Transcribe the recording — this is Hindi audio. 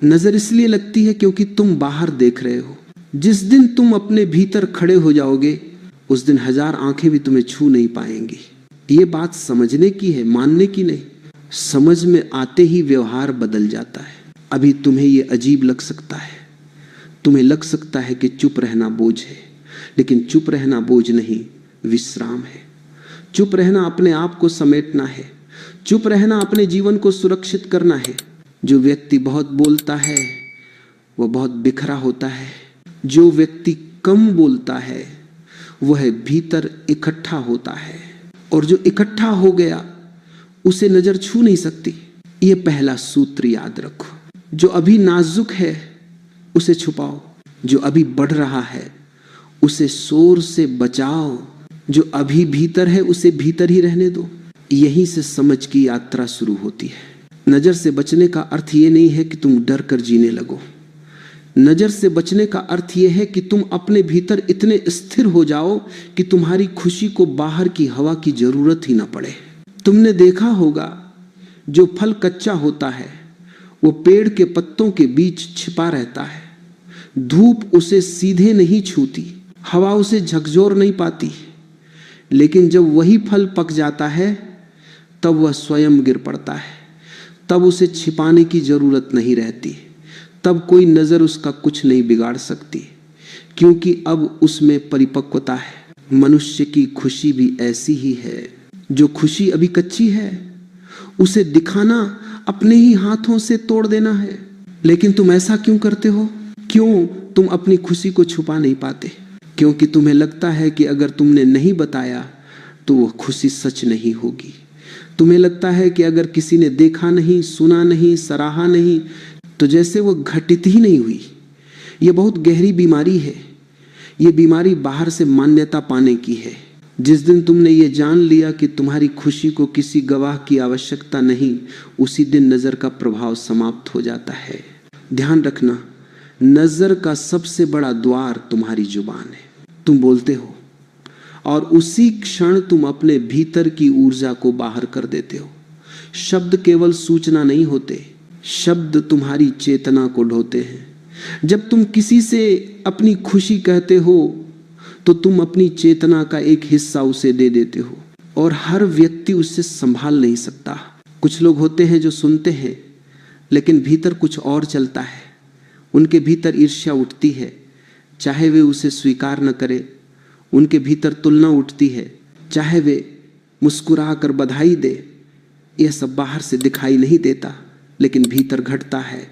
नजर इसलिए लगती है क्योंकि तुम बाहर देख रहे हो। जिस दिन तुम अपने भीतर खड़े हो जाओगे उस दिन 1000 आंखें भी तुम्हें छू नहीं पाएंगी। ये बात समझने की है, मानने की नहीं। समझ में आते ही व्यवहार बदल जाता है। अभी तुम्हें ये अजीब लग सकता है, तुम्हें लग सकता है कि चुप रहना बोझ है, लेकिन चुप रहना बोझ नहीं, विश्राम है। चुप रहना अपने आप को समेटना है। चुप रहना अपने जीवन को सुरक्षित करना है। जो व्यक्ति बहुत बोलता है वह बहुत बिखरा होता है। जो व्यक्ति कम बोलता है वह भीतर इकट्ठा होता है, और जो इकट्ठा हो गया उसे नजर छू नहीं सकती। यह पहला सूत्र याद रखो। जो अभी नाजुक है उसे छुपाओ, जो अभी बढ़ रहा है उसे शोर से बचाओ, जो अभी भीतर है उसे भीतर ही रहने दो। यहीं से समझ की यात्रा शुरू होती है। नजर से बचने का अर्थ ये नहीं है कि तुम डर कर जीने लगो। नजर से बचने का अर्थ यह है कि तुम अपने भीतर इतने स्थिर हो जाओ कि तुम्हारी खुशी को बाहर की हवा की जरूरत ही ना पड़े। तुमने देखा होगा जो फल कच्चा होता है वो पेड़ के पत्तों के बीच छिपा रहता है। धूप उसे सीधे नहीं छूती, हवा उसे झकझोर नहीं पाती, लेकिन जब वही फल पक जाता है तब वह स्वयं गिर पड़ता है। तब उसे छिपाने की जरूरत नहीं रहती। तब कोई नजर उसका कुछ नहीं बिगाड़ सकती, क्योंकि अब उसमें परिपक्वता है। मनुष्य की खुशी भी ऐसी ही है। जो खुशी अभी कच्ची है उसे दिखाना अपने ही हाथों से तोड़ देना है। लेकिन तुम ऐसा क्यों करते हो? क्यों तुम अपनी खुशी को छुपा नहीं पाते? क्योंकि तुम्हें लगता है कि अगर तुमने नहीं बताया तो वह खुशी सच नहीं होगी। तुम्हें लगता है कि अगर किसी ने देखा नहीं, सुना नहीं, सराहा नहीं तो जैसे वो घटित ही नहीं हुई। ये बहुत गहरी बीमारी है। ये बीमारी बाहर से मान्यता पाने की है। जिस दिन तुमने ये जान लिया कि तुम्हारी खुशी को किसी गवाह की आवश्यकता नहीं, उसी दिन नजर का प्रभाव समाप्त हो जाता है। ध्यान रखना, नजर का सबसे बड़ा द्वार तुम्हारी जुबान है। तुम बोलते हो और उसी क्षण तुम अपने भीतर की ऊर्जा को बाहर कर देते हो। शब्द केवल सूचना नहीं होते, शब्द तुम्हारी चेतना को ढोते हैं। जब तुम किसी से अपनी खुशी कहते हो तो तुम अपनी चेतना का एक हिस्सा उसे दे देते हो, और हर व्यक्ति उससे संभाल नहीं सकता। कुछ लोग होते हैं जो सुनते हैं लेकिन भीतर कुछ और चलता है। उनके भीतर ईर्ष्या उठती है, चाहे वे उसे स्वीकार न करें। उनके भीतर तुलना उठती है, चाहे वे मुस्कुरा कर बधाई दे। यह सब बाहर से दिखाई नहीं देता, लेकिन भीतर घटता है।